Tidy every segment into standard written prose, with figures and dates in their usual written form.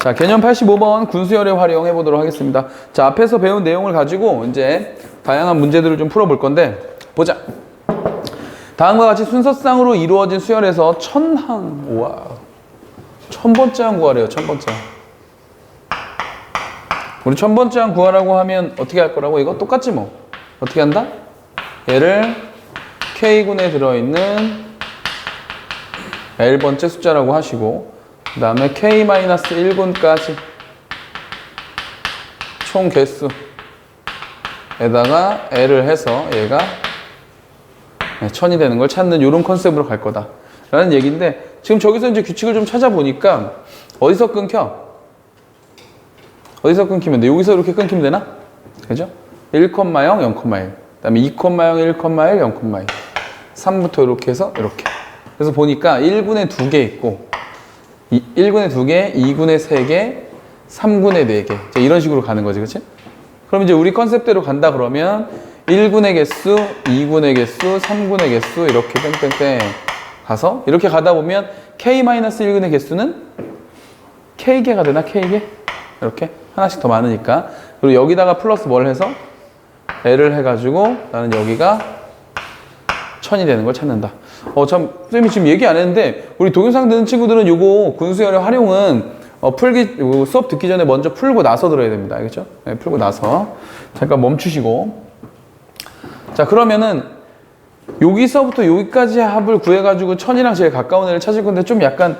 자, 개념 85번 군수열의 활용해 보도록 하겠습니다. 자, 앞에서 배운 내용을 가지고 이제 다양한 문제들을 좀 풀어볼 건데, 보자. 다음과 같이 순서상으로 이루어진 수열에서 우와. 1000번째 항 구하래요, 1000번째 항. 우리 1000번째 항 구하라고 하면 어떻게 할 거라고? 이거 똑같지 뭐. 어떻게 한다? 얘를 K군에 들어있는 L번째 숫자라고 하시고, 그 다음에 K-1군까지 총 개수에다가 L을 해서 얘가 1000이 되는 걸 찾는 이런 컨셉으로 갈 거다 라는 얘기인데, 지금 저기서 이제 규칙을 좀 찾아보니까 어디서 끊겨? 어디서 끊기면 돼? 여기서 이렇게 끊기면 되나? 그죠? 1,0, 0,1 그 다음에 2,0, 1,1, 0,2 3부터 이렇게 해서 이렇게. 그래서 보니까 1군에 2개 있고 1군에 2개, 2군에 3개, 3군에 4개 이런 식으로 가는 거지, 그치? 그럼 이제 우리 컨셉대로 간다 그러면 1군의 개수, 2군의 개수, 3군의 개수 이렇게 뺑뺑뺑 가서 이렇게 가다 보면 K-1군의 개수는 K개가 되나? K개? 이렇게 하나씩 더 많으니까. 그리고 여기다가 플러스 뭘 해서 L을 해가지고 나는 여기가 1000이 되는 걸 찾는다. 참, 선생님이 지금 얘기 안 했는데, 우리 동영상 듣는 친구들은 요거 군수열의 활용은 수업 듣기 전에 먼저 풀고 나서 들어야 됩니다. 알겠죠? 네, 풀고 나서. 잠깐 멈추시고. 자, 그러면은 여기서부터 여기까지 합을 구해가지고 1000이랑 제일 가까운 애를 찾을 건데, 좀 약간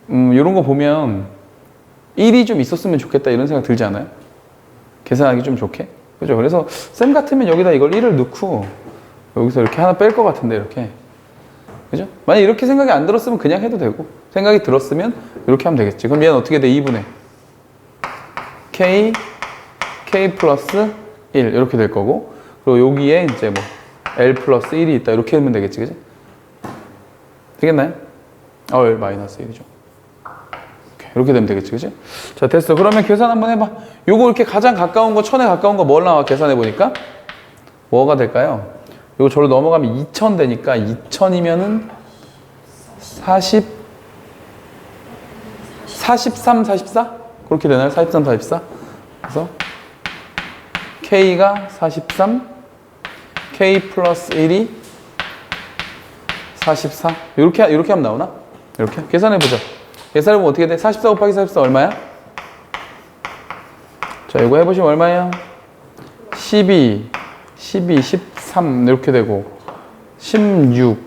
요런 거 보면 1이 좀 있었으면 좋겠다 이런 생각 들지 않아요? 계산하기 좀 좋게? 그죠? 그래서 쌤 같으면 여기다 이걸 1을 넣고 여기서 이렇게 하나 뺄 것 같은데, 이렇게. 그죠? 만약 이렇게 생각이 안 들었으면 그냥 해도 되고, 생각이 들었으면 이렇게 하면 되겠지. 그럼 얘는 어떻게 돼? 2분의 K 플러스 1 이렇게 될 거고, 그리고 여기에 이제 뭐 L 플러스 1이 있다 이렇게 하면 되겠지, 그죠? 되겠나요? L 마이너스 1이죠. 이렇게 되면 되겠지, 그죠? 자, 됐어. 그러면 계산 한번 해봐. 요거 이렇게 가장 가까운 거, 1000에 가까운 거 뭘 나와? 계산해 보니까 뭐가 될까요? 이거 저로 넘어가면 2000 되니까 2000이면은 43, 44? 그렇게 되나요? 43, 44? 그래서 K가 43, K 플러스 1이 44. 이렇게 하면 나오나? 이렇게? 계산해보자. 계산해보면 어떻게 돼? 44 곱하기 44 얼마야? 자, 이거 해보시면 얼마예요? 12, 13 이렇게 되고 16,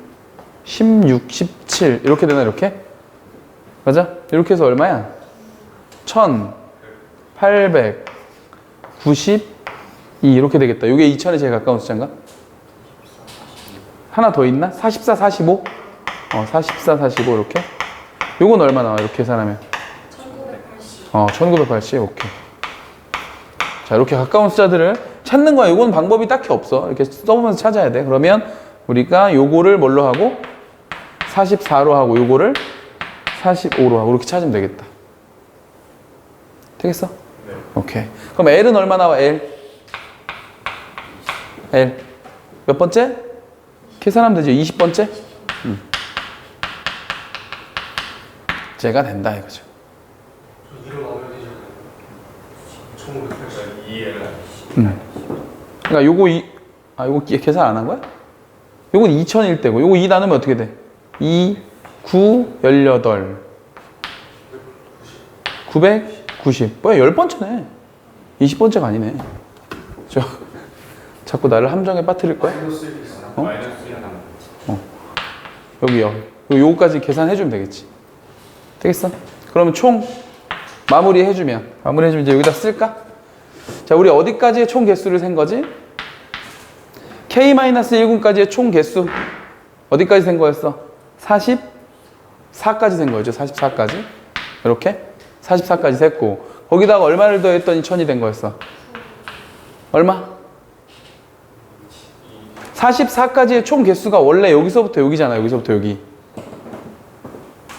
17 이렇게 되나 이렇게? 맞아? 이렇게 해서 얼마야? 1892 이렇게 되겠다. 이게 2000에 제일 가까운 숫자인가? 하나 더 있나? 44, 45? 44, 45 이렇게? 요건 얼마 나와? 이렇게 계산하면 1980 오케이. 자, 이렇게 가까운 숫자들을 찾는 거야. 요건 방법이 딱히 없어. 이렇게 써보면서 찾아야 돼. 그러면 우리가 요거를 뭘로 하고 44로 하고 요거를 45로 하고 이렇게 찾으면 되겠다. 되겠어? 네. 오케이. 그럼 L은 얼마 나와? L 몇 번째? 계산하면 되죠. 20번째? 제가 된다 이거죠. 그러니까 요거 요거 계산 안 한 거야? 요건 2000일 때고, 요거 2 나누면 어떻게 돼? 2, 9, 18 990. 뭐야, 10번째네. 20번째가 아니네. 자꾸 나를 함정에 빠뜨릴 거야? 여기요. 요거까지 계산해주면 되겠지. 되겠어? 그러면 총 마무리해주면 이제 여기다 쓸까? 자, 우리 어디까지의 총 개수를 센 거지? K-1군까지의 총 개수 어디까지 센 거였어? 44까지 센 거였죠. 44까지 이렇게 44까지 셌고, 거기다가 얼마를 더했더니 1000이 된 거였어? 얼마? 44까지의 총 개수가 원래 여기서부터 여기잖아. 여기서부터 여기.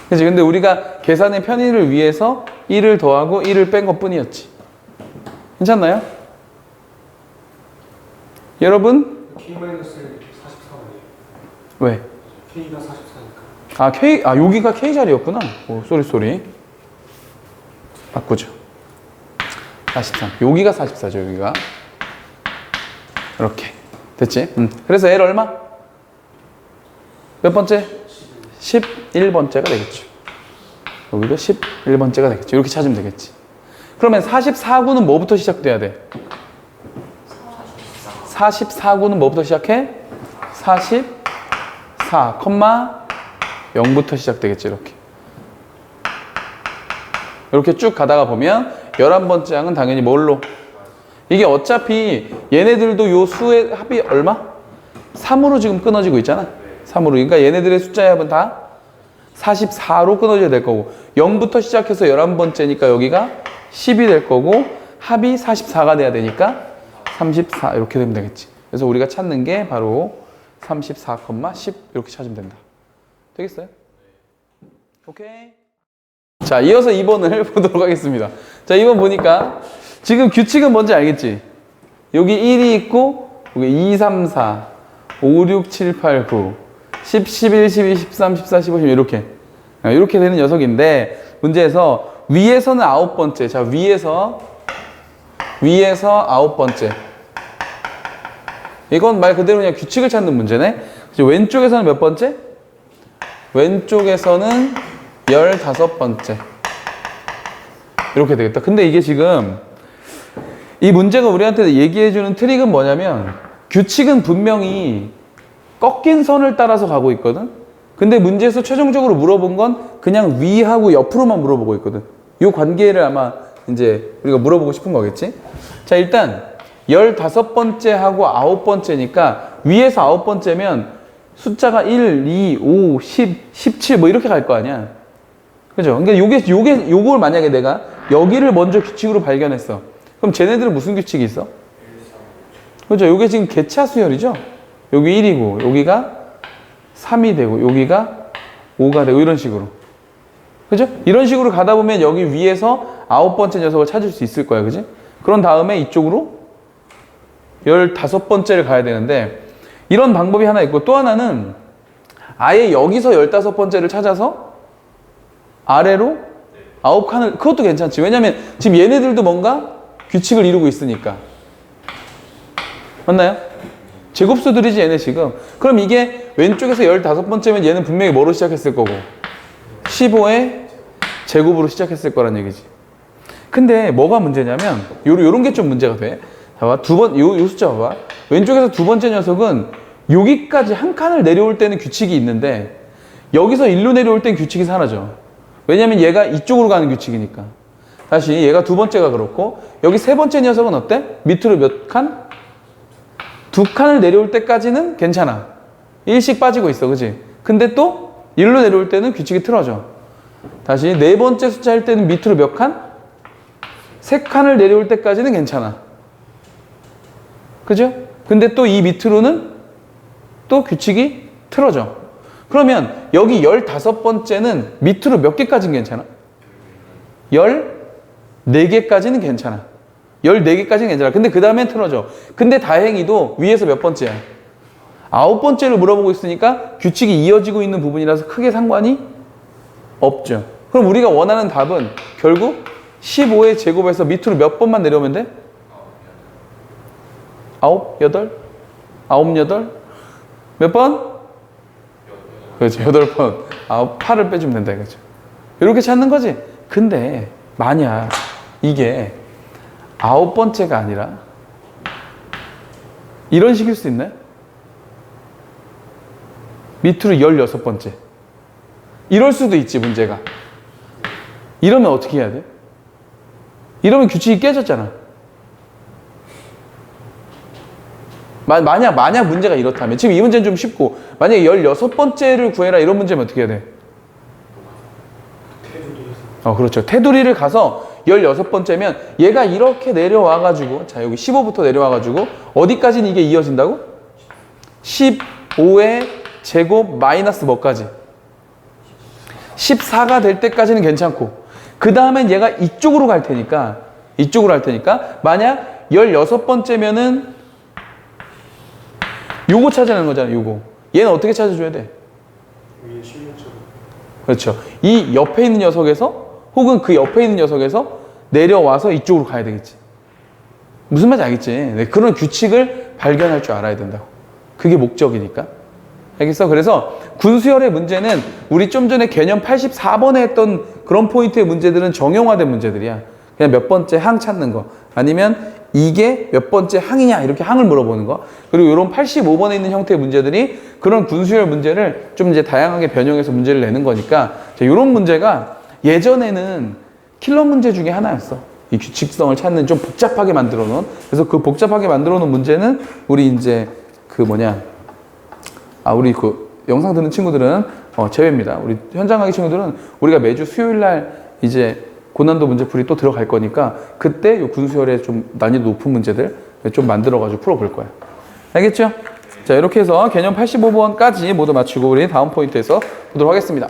그치? 근데 우리가 계산의 편의를 위해서 1을 더하고 1을 뺀 것 뿐이었지. 괜찮나요? 여러분? K-44번이에요. 왜? K가 44니까. 여기가 K 자리였구나. 오, 쏘리. 바꾸죠. 43. 여기가 44죠, 여기가. 이렇게. 됐지? 그래서 L 얼마? 몇 번째? 11번째가 되겠죠. 여기도 11번째가 되겠죠. 이렇게 찾으면 되겠지. 그러면 44구는 뭐부터 시작돼야 돼? 44구는 뭐부터 시작해? 44, 0부터 시작되겠지, 이렇게. 이렇게 쭉 가다가 보면 11번째 항은 당연히 뭘로? 이게 어차피 얘네들도 요 수의 합이 얼마? 3으로 지금 끊어지고 있잖아. 3으로. 그러니까 얘네들의 숫자의 합은 다 44로 끊어져야 될 거고 0부터 시작해서 11번째니까 여기가 10이 될 거고 합이 44가 돼야 되니까 34 이렇게 되면 되겠지. 그래서 우리가 찾는 게 바로 34,10 이렇게 찾으면 된다. 되겠어요? 오케이. 자, 이어서 2번을 보도록 하겠습니다. 자, 2번 보니까 지금 규칙은 뭔지 알겠지? 여기 1이 있고 여기 2, 3, 4, 5, 6, 7, 8, 9 10, 11, 12, 13, 14, 15, 16 이렇게 되는 녀석인데 문제에서 위에서는 9번째. 자, 위에서 9번째. 이건 말 그대로 그냥 규칙을 찾는 문제네. 왼쪽에서는 몇 번째? 왼쪽에서는 15번째. 이렇게 되겠다. 근데 이게 지금 이 문제가 우리한테 얘기해주는 트릭은 뭐냐면 규칙은 분명히 꺾인 선을 따라서 가고 있거든. 근데 문제에서 최종적으로 물어본 건 그냥 위하고 옆으로만 물어보고 있거든. 이 관계를 아마 이제 우리가 물어보고 싶은 거겠지. 자, 일단 15번째하고 9번째니까 위에서 9번째면 숫자가 1, 2, 5, 10, 17 뭐 이렇게 갈 거 아니야. 그죠? 그러니까 요걸 만약에 내가 여기를 먼저 규칙으로 발견했어. 그럼 쟤네들은 무슨 규칙이 있어? 그죠? 요게 지금 개차 수열이죠? 여기 1이고 여기가 3이 되고 여기가 5가 되고 이런 식으로. 그죠? 이런 식으로 가다 보면 여기 위에서 9번째 녀석을 찾을 수 있을 거야. 그지? 그런 다음에 이쪽으로 15번째를 가야 되는데 이런 방법이 하나 있고 또 하나는 아예 여기서 15번째를 찾아서 아래로 9칸을 그것도 괜찮지. 왜냐면 지금 얘네들도 뭔가 규칙을 이루고 있으니까. 맞나요? 제곱수들이지 얘네 지금. 그럼 이게 왼쪽에서 15번째면 얘는 분명히 뭐로 시작했을 거고 15의 제곱으로 시작했을 거란 얘기지. 근데 뭐가 문제냐면 요런 게 좀 문제가 돼. 봐봐. 요 숫자 봐봐. 왼쪽에서 두 번째 녀석은 여기까지 한 칸을 내려올 때는 규칙이 있는데 여기서 일로 내려올 땐 규칙이 사라져. 왜냐면 얘가 이쪽으로 가는 규칙이니까. 다시 얘가 두 번째가 그렇고 여기 세 번째 녀석은 어때? 밑으로 몇 칸? 두 칸을 내려올 때까지는 괜찮아. 1씩 빠지고 있어. 그지? 근데 또 일로 내려올 때는 규칙이 틀어져. 다시 네 번째 숫자일 때는 밑으로 몇 칸? 세 칸을 내려올 때까지는 괜찮아. 그죠? 근데 또 이 밑으로는 또 규칙이 틀어져. 그러면 여기 15번째는 밑으로 몇 개까지는 괜찮아? 14개까지는 괜찮아. 14개까지는 괜찮아. 근데 그 다음엔 틀어져. 근데 다행히도 위에서 몇 번째야? 9번째를 물어보고 있으니까 규칙이 이어지고 있는 부분이라서 크게 상관이 없죠. 그럼 우리가 원하는 답은 결국 15의 제곱에서 밑으로 몇 번만 내려오면 돼? 9, 8? 8? 몇 번? 그렇지, 8번. 8을 빼주면 된다 이거죠. 이렇게 찾는 거지. 근데 만약 이게 9번째가 아니라 이런 식일 수 있나요? 밑으로 16번째. 이럴 수도 있지, 문제가. 이러면 어떻게 해야 돼? 이러면 규칙이 깨졌잖아. 만약 문제가 이렇다면, 지금 이 문제는 좀 쉽고, 만약에 16번째를 구해라 이런 문제면 어떻게 해야 돼? 그렇죠. 테두리를 가서 16번째면 얘가 이렇게 내려와가지고, 자, 여기 15부터 내려와가지고, 어디까지는 이게 이어진다고? 15의 제곱 마이너스 뭐까지? 14가 될 때까지는 괜찮고, 그 다음엔 얘가 이쪽으로 갈 테니까, 만약 16번째면은 요거 찾아내는 거잖아, 요거. 얘는 어떻게 찾아줘야 돼? 그렇죠. 이 옆에 있는 녀석에서, 혹은 그 옆에 있는 녀석에서 내려와서 이쪽으로 가야 되겠지. 무슨 말인지 알겠지? 네, 그런 규칙을 발견할 줄 알아야 된다고. 그게 목적이니까. 알겠어? 그래서 군수열의 문제는 우리 좀 전에 개념 84번에 했던 그런 포인트의 문제들은 정형화된 문제들이야. 그냥 몇 번째 항 찾는 거. 아니면 이게 몇 번째 항이냐 이렇게 항을 물어보는 거. 그리고 이런 85번에 있는 형태의 문제들이 그런 군수열 문제를 좀 이제 다양하게 변형해서 문제를 내는 거니까 이런 문제가 예전에는 킬러 문제 중에 하나였어. 이 규칙성을 찾는 좀 복잡하게 만들어 놓은. 그래서 그 복잡하게 만들어 놓은 문제는 우리 이제 우리 그 영상 듣는 친구들은 제외입니다. 우리 현장 강의 친구들은 우리가 매주 수요일 날 이제 고난도 문제풀이 또 들어갈 거니까 그때 요 군수열의 좀 난이도 높은 문제들 좀 만들어가지고 풀어볼 거야. 알겠죠? 자, 이렇게 해서 개념 85번까지 모두 마치고 우리 다음 포인트에서 보도록 하겠습니다.